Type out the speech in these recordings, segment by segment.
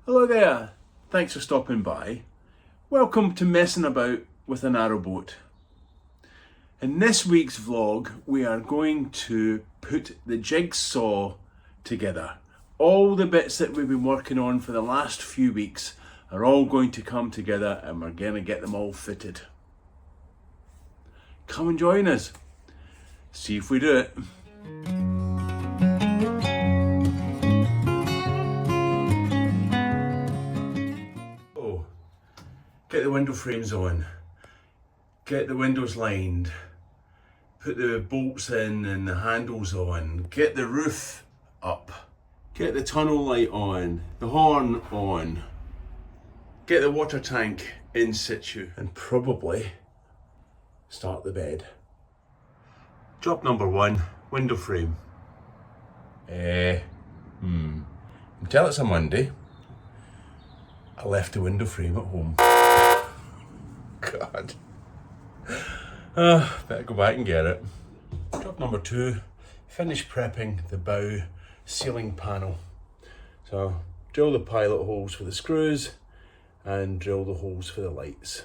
Hello there, thanks for stopping by. Welcome to Messing About with a Narrowboat. In this week's vlog, we are going to put the jigsaw together. All the bits that we've been working on for the last few weeks are all going to come together and we're going to get them all fitted. Come and join us. See if we do it. Get the window frames on, get the windows lined, put the bolts in and the handles on, get the roof up, get the tunnel light on, the horn on, get the water tank in situ, and probably start the bed. Job number one, window frame. Until it's a Monday, I left the window frame at home. God. Better go back and get it. Job number two, finish prepping the bow ceiling panel. So drill the pilot holes for the screws and drill the holes for the lights.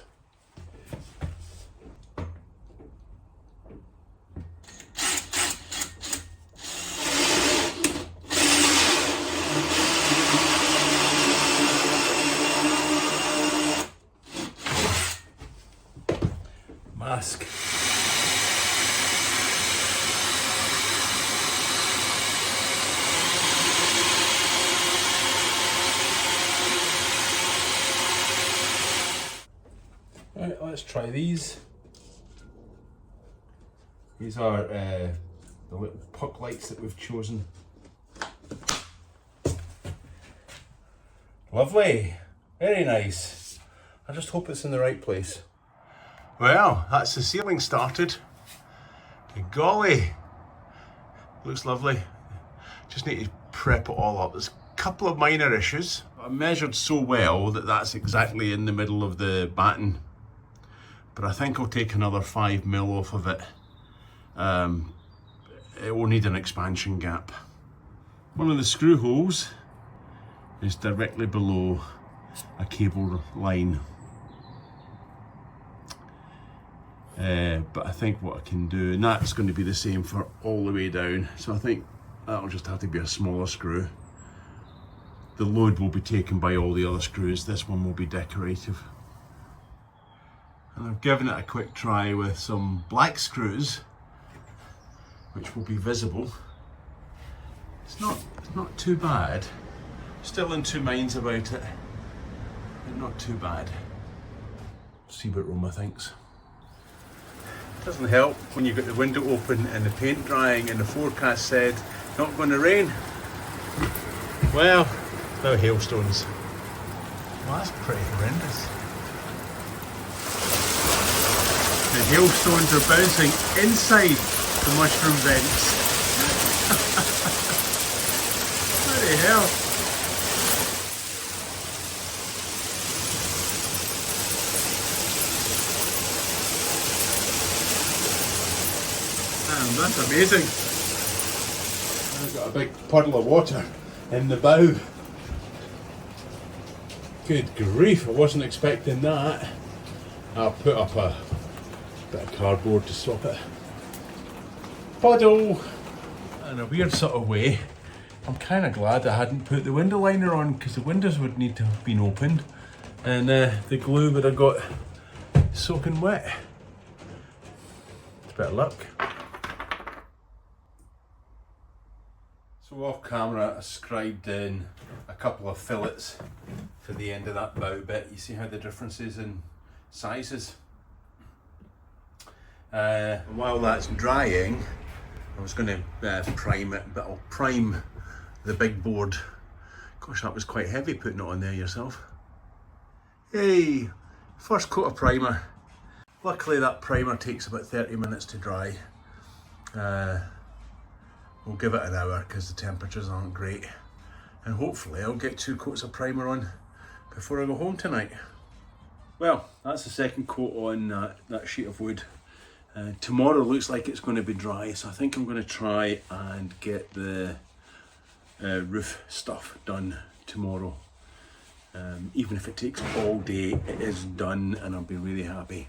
Mask. Right, let's try these. These are the little puck lights that we've chosen. Lovely, very nice. I just hope it's in the right place. Well, that's the ceiling started. Golly, looks lovely. Just need to prep it all up. There's a couple of minor issues. I measured so well that that's exactly in the middle of the batten. But I think I'll take another 5mm off of it. It will need an expansion gap. One of the screw holes is directly below a cable line. But I think what I can do, and that's going to be the same for all the way down, so I think that'll just have to be a smaller screw. The load will be taken by all the other screws, this one will be decorative. And I've given it a quick try with some black screws, which will be visible. It's not too bad. Still in two minds about it, but not too bad. See what Roma thinks. Doesn't help when you've got the window open and the paint drying and the forecast said not going to rain. Well, no hailstones. Well, that's pretty horrendous. The hailstones are bouncing inside the mushroom vents. Bloody hell. That's amazing. I've got a big puddle of water in the bow. Good grief, I wasn't expecting that. I'll put up a bit of cardboard to stop it. Puddle! In a weird sort of way, I'm kind of glad I hadn't put the window liner on because the windows would need to have been opened and the glue would have got soaking wet. It's a bit of luck. So off camera I scribed in a couple of fillets for the end of that bow bit. You see how the difference is in sizes? And while that's drying, I was going to prime it, but I'll prime the big board. Gosh, that was quite heavy putting it on there yourself. Hey, first coat of primer. Luckily that primer takes about 30 minutes to dry. We'll give it an hour because the temperatures aren't great. And hopefully I'll get 2 coats of primer on before I go home tonight. Well, that's the second coat on that sheet of wood. Tomorrow looks like it's going to be dry, so I think I'm going to try and get the roof stuff done tomorrow. Even if it takes all day, it is done and I'll be really happy.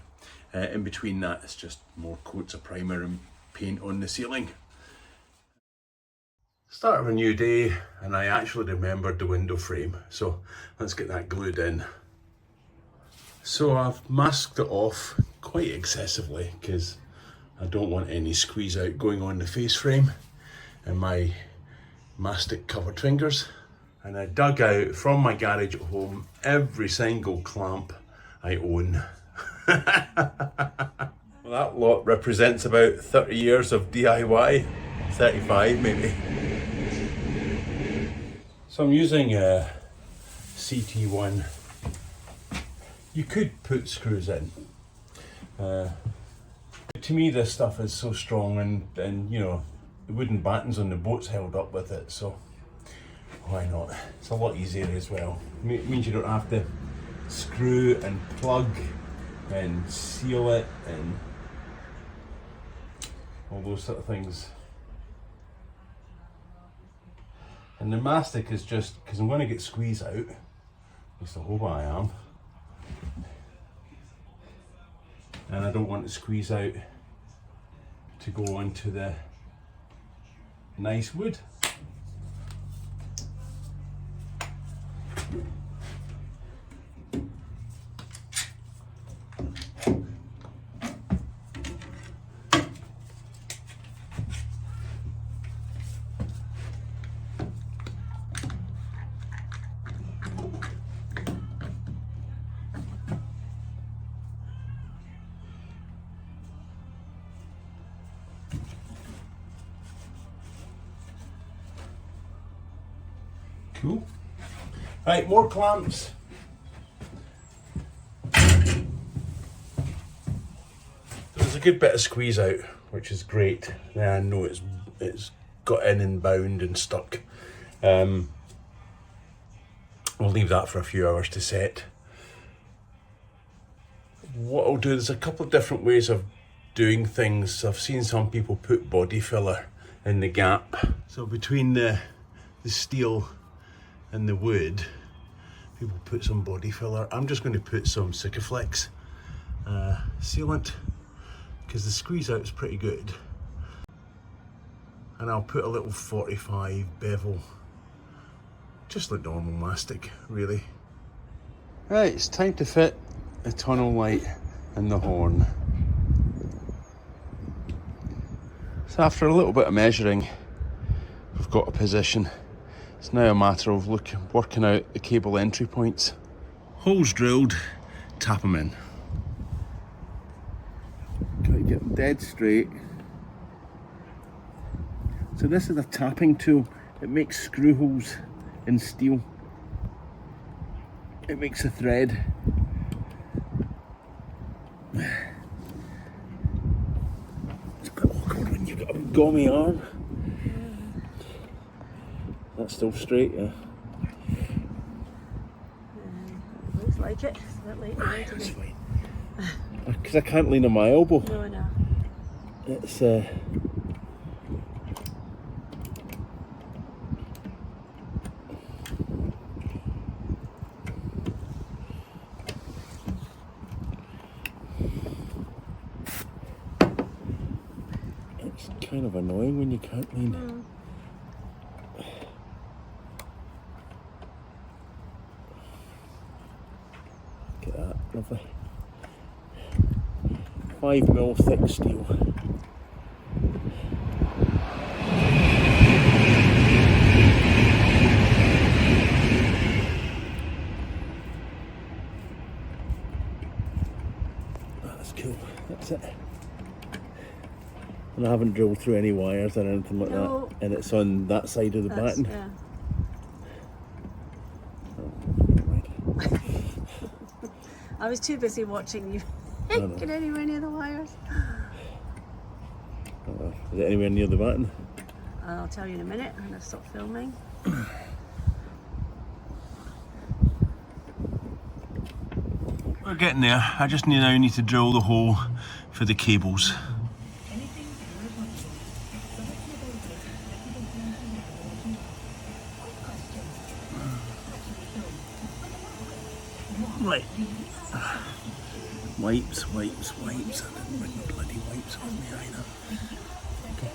In between that, it's just more coats of primer and paint on the ceiling. Start of a new day, and I actually remembered the window frame, so let's get that glued in. So I've masked it off quite excessively because I don't want any squeeze out going on the face frame and my mastic covered fingers. And I dug out from my garage at home every single clamp I own. Well, that lot represents about 30 years of DIY, 35 maybe. So I'm using a CT1. You could put screws in. To me this stuff is so strong and you know, the wooden battens on the boat's held up with it, so why not? It's a lot easier as well. It means you don't have to screw and plug and seal it and all those sort of things. And the mastic is just because I'm going to get squeeze out, at least I hope I am, and I don't want to squeeze out to go onto the nice wood. Cool. Right, more clamps. There's a good bit of squeeze out, which is great. Now I know it's got in and bound and stuck. We'll leave that for a few hours to set. What I'll do, there's a couple of different ways of doing things. I've seen some people put body filler in the gap. So between the steel and the wood, people put some body filler. I'm just going to put some Sikaflex sealant because the squeeze out is pretty good. And I'll put a little 45 bevel, just like normal mastic really. Right, it's time to fit the tunnel light and the horn. So after a little bit of measuring, we've got a position. It's now a matter of working out the cable entry points. Holes drilled, tap them in. Got to get them dead straight. So this is a tapping tool. It makes screw holes in steel. It makes a thread. It's a bit awkward when you've got a gummy arm. That's still straight, yeah. Looks like it. It's a bit late. That's fine. Because I can't lean on my elbow. No, no. It's it's kind of annoying when you can't lean. Mm. Look at that, lovely. 5mm thick steel. That's cool, that's it. And I haven't drilled through any wires or anything like No. that, and it's on that side of the batten. Yeah. I was too busy watching you get anywhere near the wires. Is it anywhere near the batten? I'll tell you in a minute. I'm going to stop filming. We're getting there. I just now need to drill the hole for the cables. Right. Wipes. I didn't bring the bloody wipes on me either. Okay.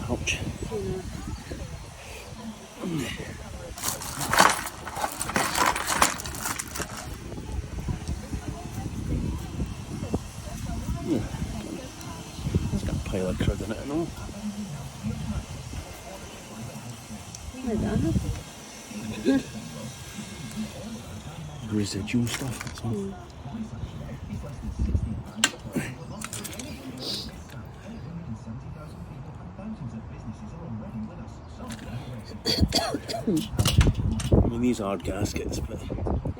Ouch. It's got a pile of crud in it and all. Good. Residual stuff, that's all. I mean, these are gaskets, but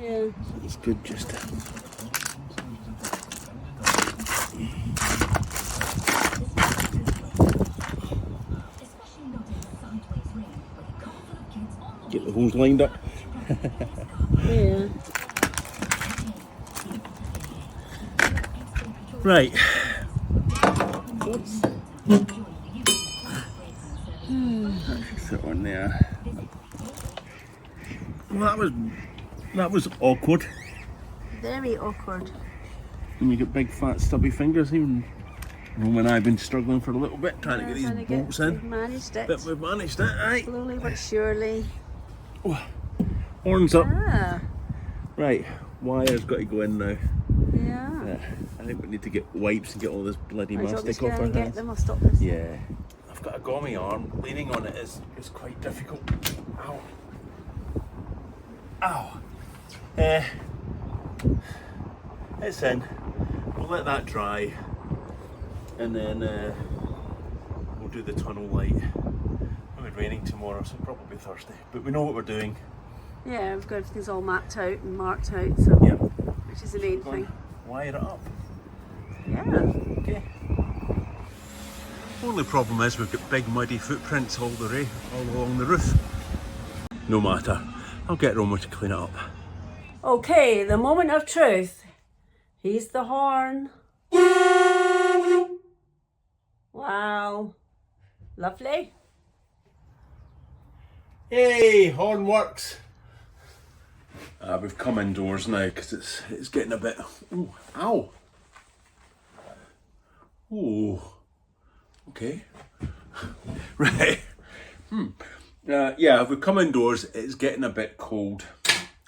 Yeah. it's good just to... get the holes lined up. Yeah. Right. Oops. That should fit on there. Well, that was awkward. Very awkward. When you get big, fat, stubby fingers, even Roma and I have been struggling for a little bit trying to get these bolts We've in. managed it. But we've managed it, right? Slowly but surely. Oh, horns up. Ah. Right, wire's got to go in now. Yeah. I think we need to get wipes and get all this bloody I mastic off our and get hands. them. I'll stop this. Yeah. I've got a gummy arm. Leaning on it is quite difficult. Ow. Ow. It's in. We'll let that dry. And then we'll do the tunnel light. It'll be raining tomorrow, so probably Thursday. But we know what we're doing. Yeah, we've got everything's all mapped out and marked out, so Yep. which is the main thing. Wire it up. Yeah. Okay. Only problem is we've got big muddy footprints all along the roof. No matter. I'll get Roma to clean it up. Okay, the moment of truth. He's the horn. Wow. Lovely. Yay, horn works. We've come indoors now because it's getting a bit. Ooh, ow. Ooh. Okay. Right. Yeah, we've come indoors. It's getting a bit cold.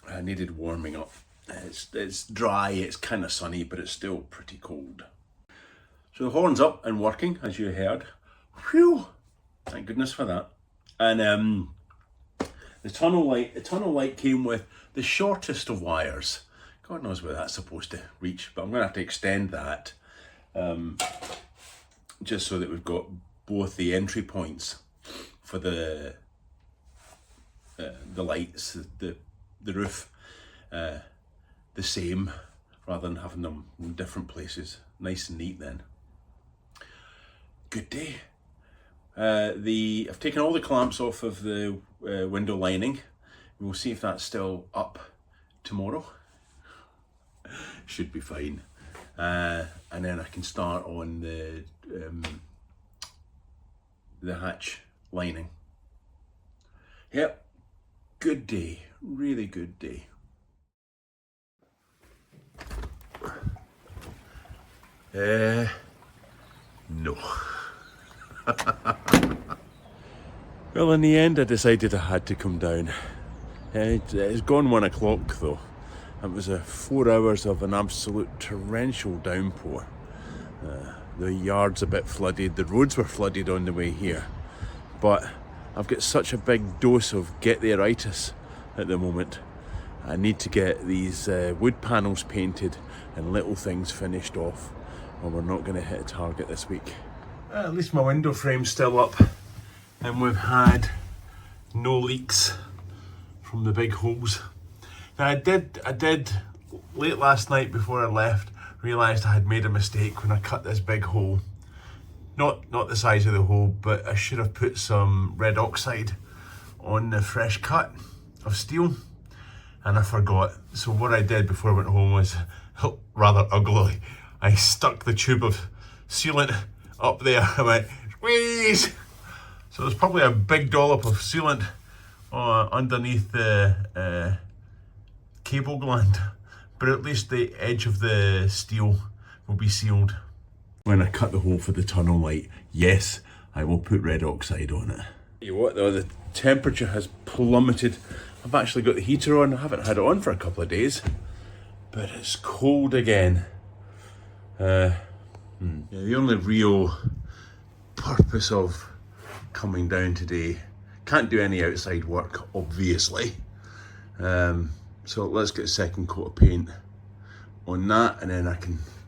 I needed warming up. It's dry. It's kind of sunny, but it's still pretty cold. So the horn's up and working, as you heard. Phew! Thank goodness for that. And the tunnel light came with the shortest of wires. God knows where that's supposed to reach, but I'm going to have to extend that just so that we've got both the entry points for the lights, the roof, the same, rather than having them in different places. Nice and neat then. Good day. I've taken all the clamps off of the window lining. We'll see if that's still up tomorrow. Should be fine. And then I can start on the hatch lining. Yep, good day, really good day. No. Well, in the end I decided I had to come down. It's gone 1 o'clock though. It was 4 hours of an absolute torrential downpour. The yard's a bit flooded, the roads were flooded on the way here. But I've got such a big dose of get-there-itis at the moment. I need to get these wood panels painted and little things finished off, or we're not going to hit a target this week. At least my window frame's still up, and we've had no leaks from the big holes. Now I did late last night before I left realised I had made a mistake when I cut this big hole. Not the size of the hole, but I should have put some red oxide on the fresh cut of steel, and I forgot. So what I did before I went home was, rather uglily, I stuck the tube of sealant up there. I went, squeeze! So there's probably a big dollop of sealant underneath the cable gland, but at least the edge of the steel will be sealed. When I cut the hole for the tunnel light, yes, I will put red oxide on it. You what though, the temperature has plummeted. I've actually got the heater on. I haven't had it on for a couple of days, but it's cold again. Yeah, the only real purpose of coming down today, can't do any outside work obviously, so let's get a second coat of paint on that, and then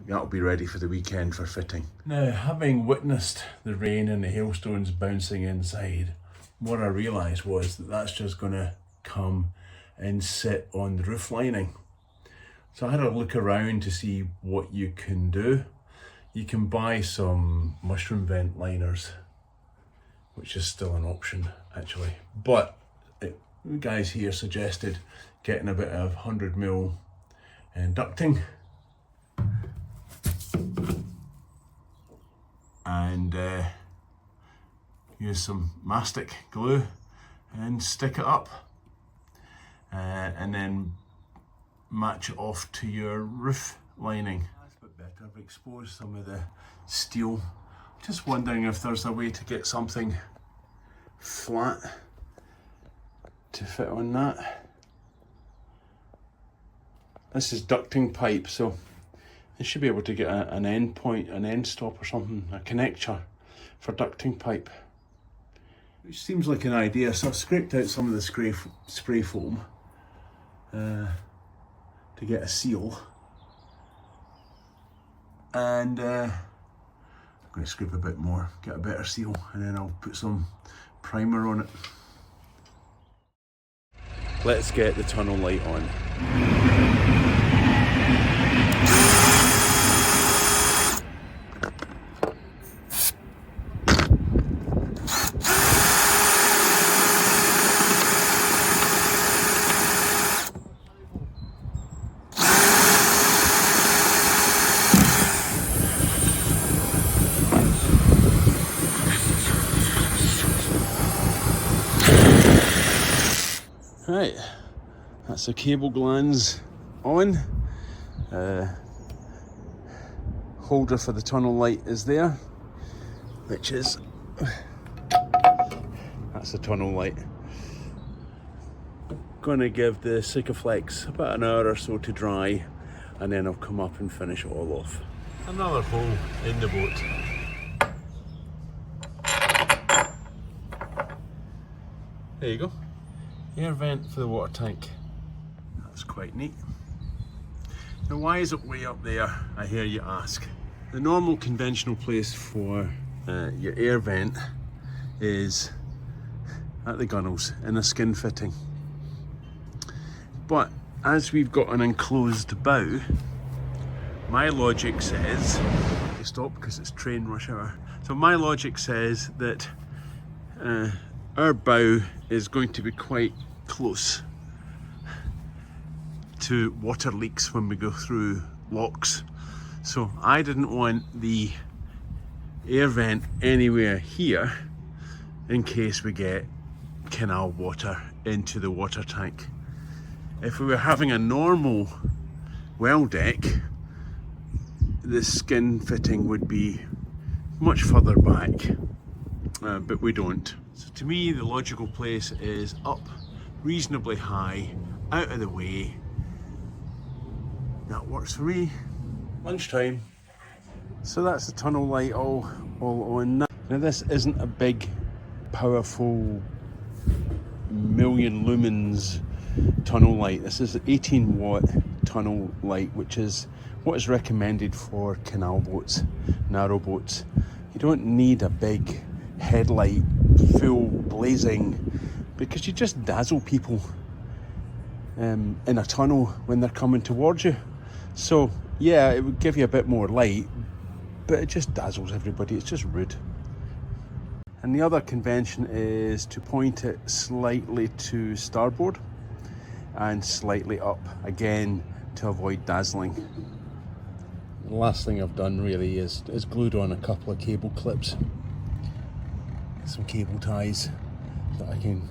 that'll be ready for the weekend for fitting. Now, having witnessed the rain and the hailstones bouncing inside, what I realised was that that's just going to come and sit on the roof lining. So I had a look around to see what you can do. You can buy some mushroom vent liners, which is still an option actually, but the guys here suggested getting a bit of 100mm ducting and use some mastic glue and stick it up, and then match it off to your roof lining. That's a bit better. I've exposed some of the steel. Just wondering if there's a way to get something flat to fit on that. This is ducting pipe, so you should be able to get an end point, an end stop or something, a connector for ducting pipe, which seems like an idea. So I've scraped out some of the spray foam to get a seal, and I'm going to scrape a bit more, get a better seal, and then I'll put some primer on it. Let's get the tunnel light on. Right, that's the cable glands on. Holder for the tunnel light is there, which is, that's the tunnel light. Gonna give the Sikaflex about an hour or so to dry, and then I'll come up and finish it all off. Another hole in the boat. There you go. Air vent for the water tank. That's quite neat. Now, why is it way up there, I hear you ask? The normal conventional place for your air vent is at the gunnels in a skin fitting. But as we've got an enclosed bow, my logic says, okay, stop because it's train rush hour. So my logic says that our bow is going to be quite close to water leaks when we go through locks. So I didn't want the air vent anywhere here in case we get canal water into the water tank. If we were having a normal well deck, the skin fitting would be much further back, but we don't. So to me, the logical place is up reasonably high, out of the way. That works for me. Lunchtime. So that's the tunnel light all on. Now this isn't a big, powerful, million lumens tunnel light. This is an 18-watt tunnel light, which is what is recommended for canal boats, narrow boats. You don't need a big headlight, full blazing, because you just dazzle people in a tunnel when they're coming towards you. So yeah, it would give you a bit more light, but it just dazzles everybody. It's just rude. And the other convention is to point it slightly to starboard and slightly up, again to avoid dazzling. The last thing I've done really is glued on a couple of cable clips some cable ties so that I can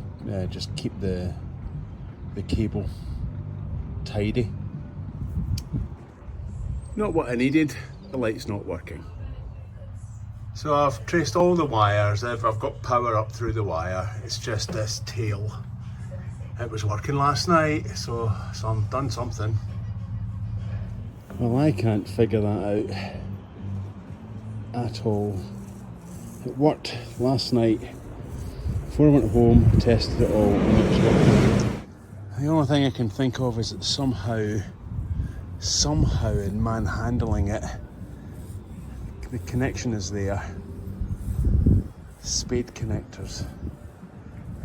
just keep the cable tidy. Not what I needed, the light's not working. So I've traced all the wires, I've got power up through the wire, it's just this tail. It was working last night, so I've done something. Well, I can't figure that out at all. It worked last night. Before I went home, I tested it all and it was working. The only thing I can think of is that somehow in manhandling it, the connection is there. Spade connectors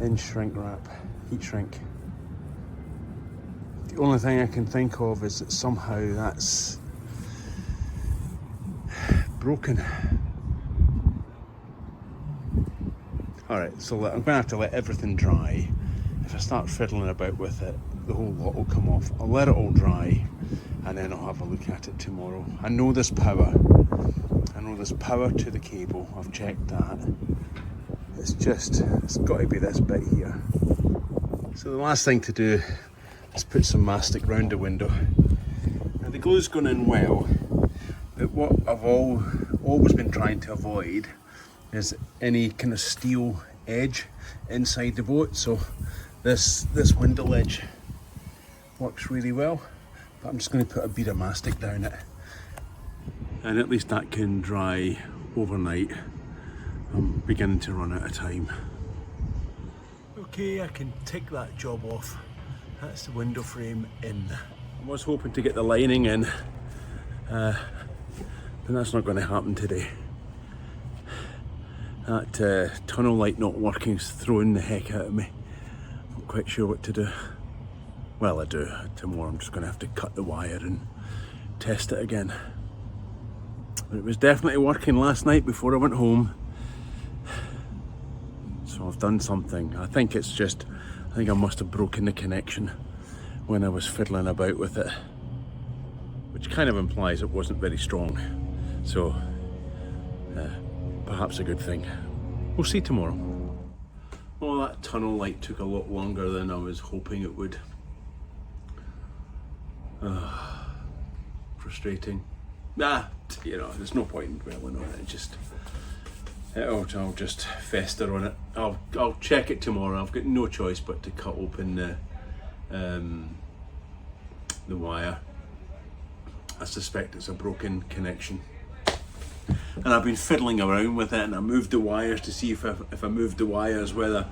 in shrink wrap, heat shrink. The only thing I can think of is that somehow that's broken. Alright, so I'm going to have to let everything dry. If I start fiddling about with it, the whole lot will come off. I'll let it all dry and then I'll have a look at it tomorrow. I know there's power. I know there's power to the cable. I've checked that. It's got to be this bit here. So the last thing to do is put some mastic round the window. Now the glue's gone in well, but what I've always been trying to avoid is any kind of steel edge inside the boat. So this window ledge works really well, but I'm just going to put a bead of mastic down it, and at least that can dry overnight. I'm beginning to run out of time. Okay, I can tick that job off. That's the window frame in. I was hoping to get the lining in, but that's not going to happen today. That tunnel light not working is throwing the heck out of me. I'm not quite sure what to do. Well, I do. Tomorrow I'm just going to have to cut the wire and test it again. But it was definitely working last night before I went home. So I've done something. I think I must have broken the connection when I was fiddling about with it, which kind of implies it wasn't very strong. So perhaps a good thing. We'll see tomorrow. Well, that tunnel light took a lot longer than I was hoping it would. Frustrating. There's no point in dwelling on it. I'll just fester on it. I'll check it tomorrow. I've got no choice but to cut open the wire. I suspect it's a broken connection. And I've been fiddling around with it, and I moved the wires to see if I moved the wires whether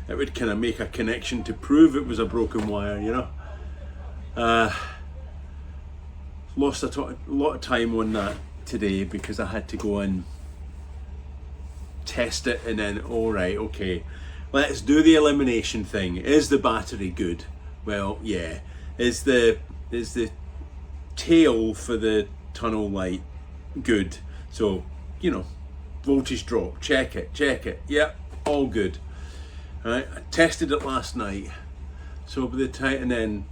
it would kind of make a connection to prove it was a broken wire, you know. Lost a lot of time on that today because I had to go and test it, and then alright, okay, let's do the elimination thing. Is the battery good? Well, yeah. Is the tail for the tunnel light good? So, voltage drop, check it, yep, all good. Alright, I tested it last night, so by the time, and then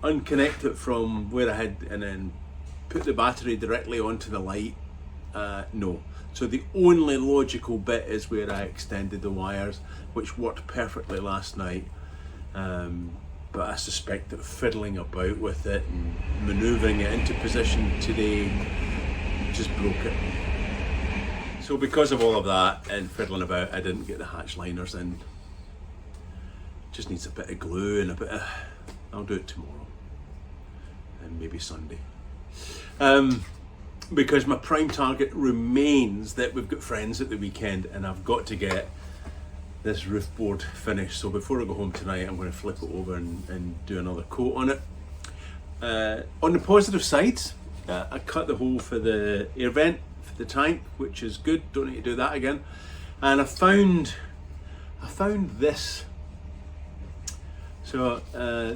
unconnect it from where I had, and then put the battery directly onto the light. No. So the only logical bit is where I extended the wires, which worked perfectly last night. But I suspect that fiddling about with it and manoeuvring it into position today just broke it. So because of all of that and fiddling about, I didn't get the hatch liners in. Just needs a bit of glue and I'll do it tomorrow and maybe Sunday. Because my prime target remains that we've got friends at the weekend and I've got to get this roof board finished. So before I go home tonight, I'm going to flip it over and do another coat on it. On the positive side, I cut the hole for the air vent for the tank, which is good. Don't need to do that again. And I found this. So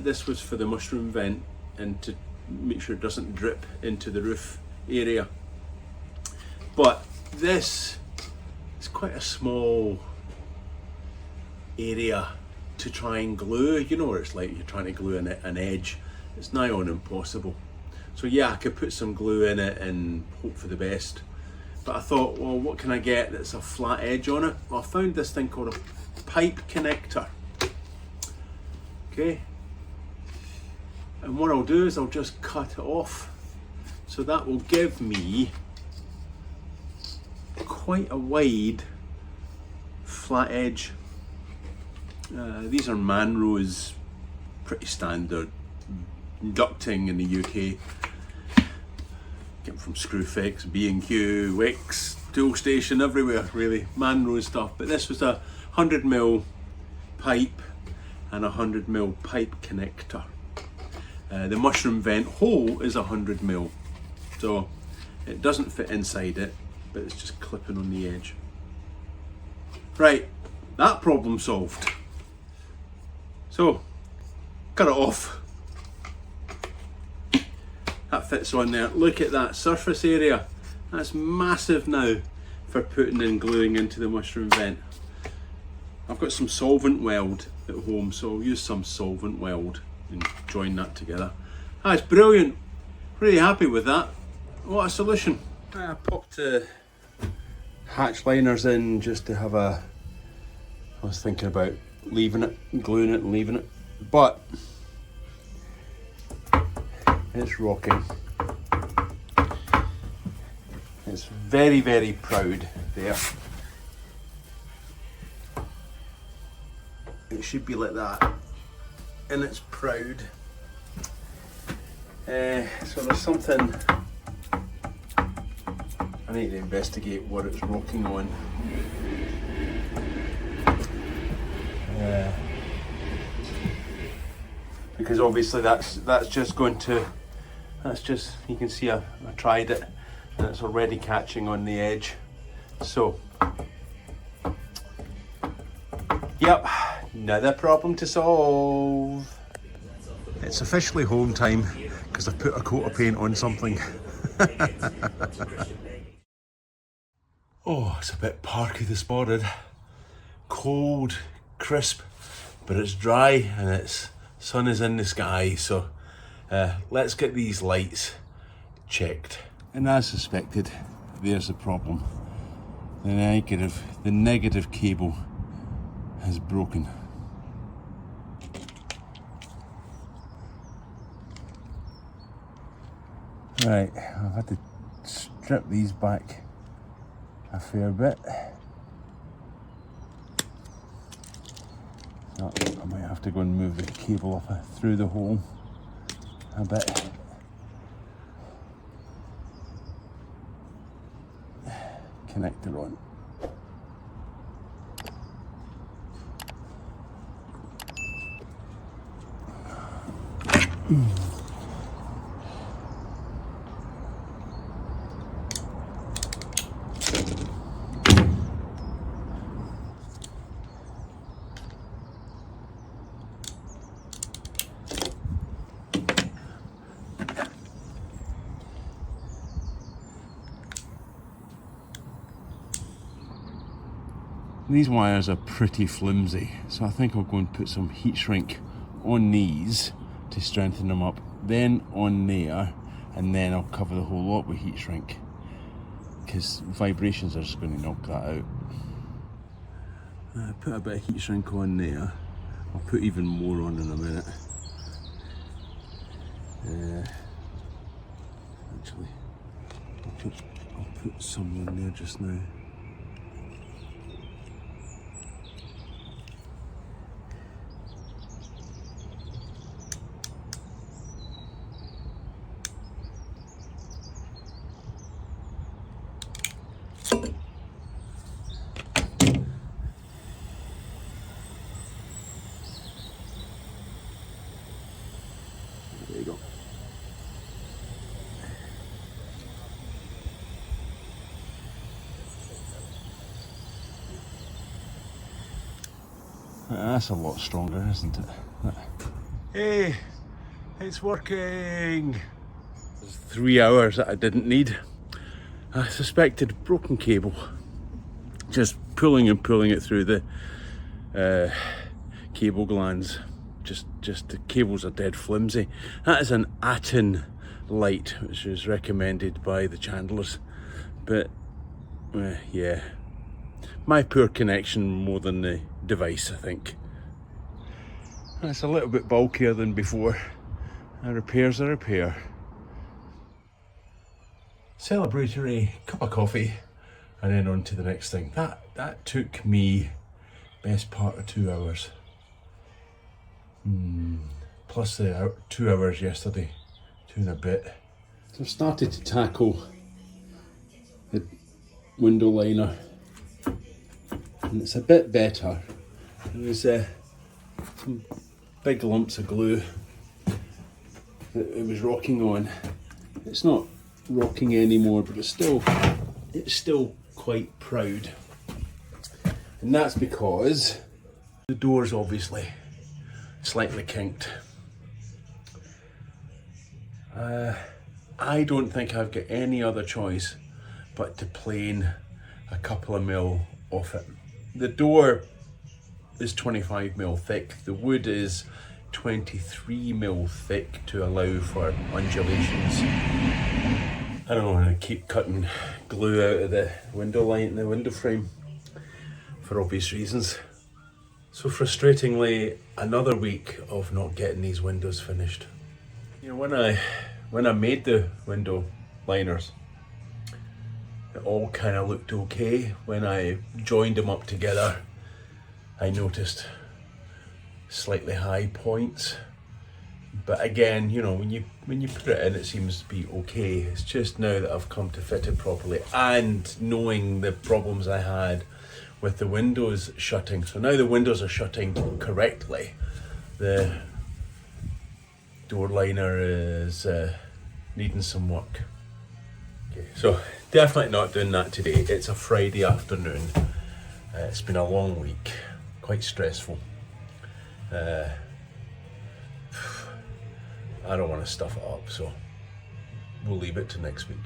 this was for the mushroom vent and to make sure it doesn't drip into the roof area. But this is quite a small area to try and glue. You know what it's like, you're trying to glue an edge. It's nigh on impossible. So yeah, I could put some glue in it and hope for the best. but I thought, well, what can I get that's a flat edge on it? Well, I found this thing called a pipe connector. Okay, and what I'll do is I'll just cut it off, so that will give me quite a wide flat edge. These are Manros, pretty standard ducting in the UK. Get them from Screwfix, B&Q, Wix, Toolstation, everywhere really, Manros stuff. But this was a 100mm pipe and a 100mm pipe connector. The mushroom vent hole is 100mm, so it doesn't fit inside it, but it's just clipping on the edge. Right, that problem solved. So, cut it off. That fits on there. Look at that surface area. That's massive now for putting and gluing into the mushroom vent. I've got some solvent weld at home, so I'll use some solvent weld and join that together. That's brilliant. Really happy with that. What a solution. I popped the hatch liners in just to have a... I was thinking about leaving it, gluing it and leaving it, but it's rocking. It's very, very proud there. It should be like that, and it's proud. So there's something I need to investigate what it's rocking on. Because obviously that's just going to, you can see I tried it and it's already catching on the edge. So, yep, another problem to solve. It's officially home time because I put a coat of paint on something. Oh, it's a bit parky this morning. Cold, crisp, but it's dry and it's sun is in the sky, so let's get these lights checked. And as suspected, there's the problem. The negative cable has broken. Right, I've had to strip these back a fair bit. I might have to go and move the cable up through the hole a bit. Connector on. These wires are pretty flimsy, so I think I'll go and put some heat shrink on these to strengthen them up, then on there, and then I'll cover the whole lot with heat shrink, because vibrations are just going to knock that out. Put a bit of heat shrink on there. I'll put even more on in a minute. Actually, I'll put some on there just now. There you go. That's a lot stronger, isn't it? Hey, it's working! There's 3 hours that I didn't need. I suspected broken cable. Just pulling and pulling it through the cable glands. Just the cables are dead flimsy. That is an Aten light, which is recommended by the chandlers. But Yeah, my poor connection more than the device, I think. It's a little bit bulkier than before. A repair's a repair. Celebratory cup of coffee and then on to the next thing. That took me best part of 2 hours. Plus the 2 hours yesterday, 2 and a bit. So I've started to tackle the window liner and it's a bit better. There was some big lumps of glue that it was rocking on. It's not rocking anymore, but it's still quite proud. And that's because the door's obviously slightly kinked. I don't think I've got any other choice but to plane a couple of mil off it. The door is 25 mil thick. The wood is 23 mil thick to allow for undulations. I don't want to keep cutting glue out of the window line, the window frame, for obvious reasons. So frustratingly, another week of not getting these windows finished. You know, when I made the window liners, it all kind of looked okay. When I joined them up together, I noticed slightly high points. But again, you know, when you put it in, it seems to be okay. It's just now that I've come to fit it properly and knowing the problems I had with the windows shutting. So now the windows are shutting correctly. The door liner is needing some work. Okay, so definitely not doing that today. It's a Friday afternoon. It's been a long week, quite stressful. I don't want to stuff it up, so we'll leave it to next week.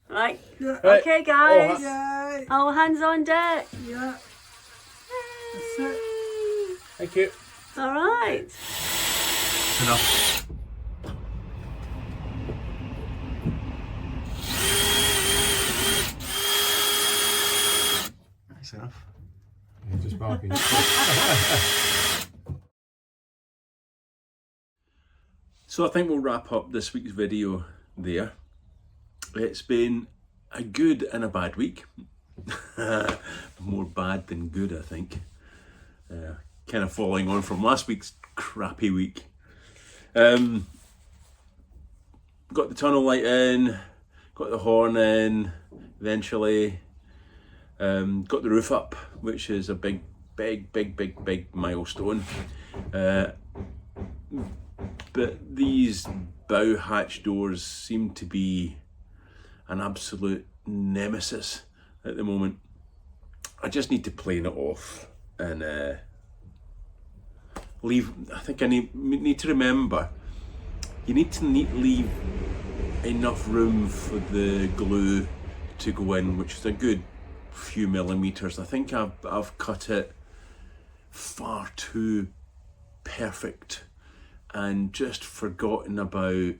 Right. Yeah. Okay, guys. Yay. All hands on deck. Yeah. That's it. Thank you. All right. Enough. That's enough. You're just barking. So I think we'll wrap up this week's video there. It's been a good and a bad week. More bad than good, I think. Kind of following on from last week's crappy week. Got the tunnel light in, got the horn in, eventually. Got the roof up, which is a big milestone. But these bow hatch doors seem to be an absolute nemesis at the moment. I just need to plane it off and leave. I think I need to remember, you need to leave enough room for the glue to go in, which is a good few millimeters. I think I've cut it far too perfect and just forgotten about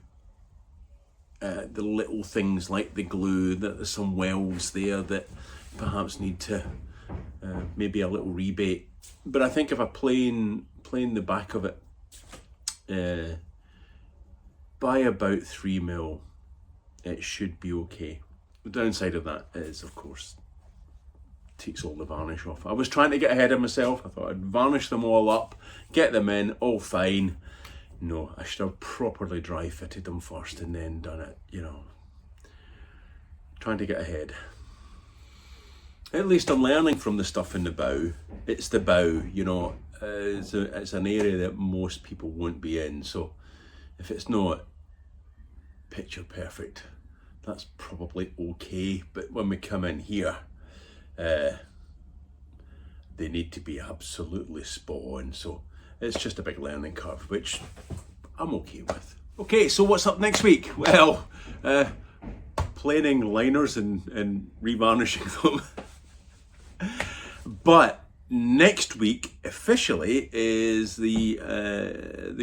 the little things like the glue, that there's some welds there that perhaps need to maybe a little rebate. But I think if I plane the back of it by about 3 mil, it should be okay. The downside of that is, of course, takes all the varnish off. I was trying to get ahead of myself. I thought I'd varnish them all up, get them in, all fine. No, I should have properly dry fitted them first and then done it, you know. Trying to get ahead. At least I'm learning from the stuff in the bow. It's the bow, you know, it's an area that most people won't be in. So if it's not picture perfect, that's probably okay. But when we come in here, they need to be absolutely spot on. So it's just a big learning curve, which I'm okay with. Okay, so what's up next week? Well, planing liners and revarnishing them. But next week officially is the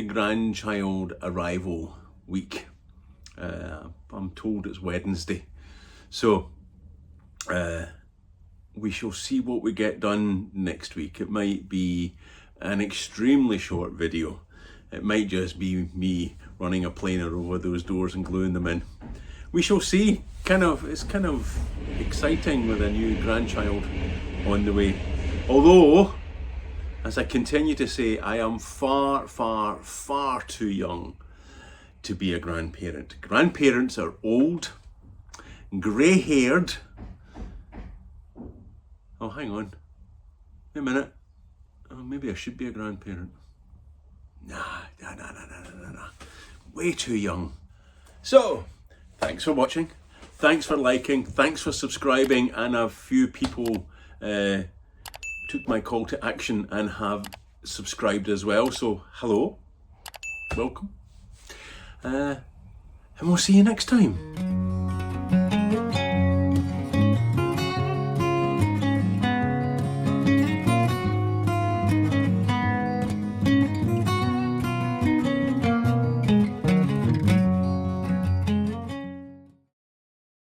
grandchild arrival week. I'm told it's Wednesday, so we shall see what we get done next week. It might be an extremely short video. It might just be me running a planer over those doors and gluing them in. We shall see. It's kind of exciting with a new grandchild on the way. Although, as I continue to say, I am far, far, far too young to be a grandparent. Grandparents are old, grey-haired. Oh, hang on. Wait a minute. Oh, maybe I should be a grandparent. Nah. Way too young. So, thanks for watching. Thanks for liking. Thanks for subscribing. And a few people took my call to action and have subscribed as well. So, hello. Welcome. And we'll see you next time.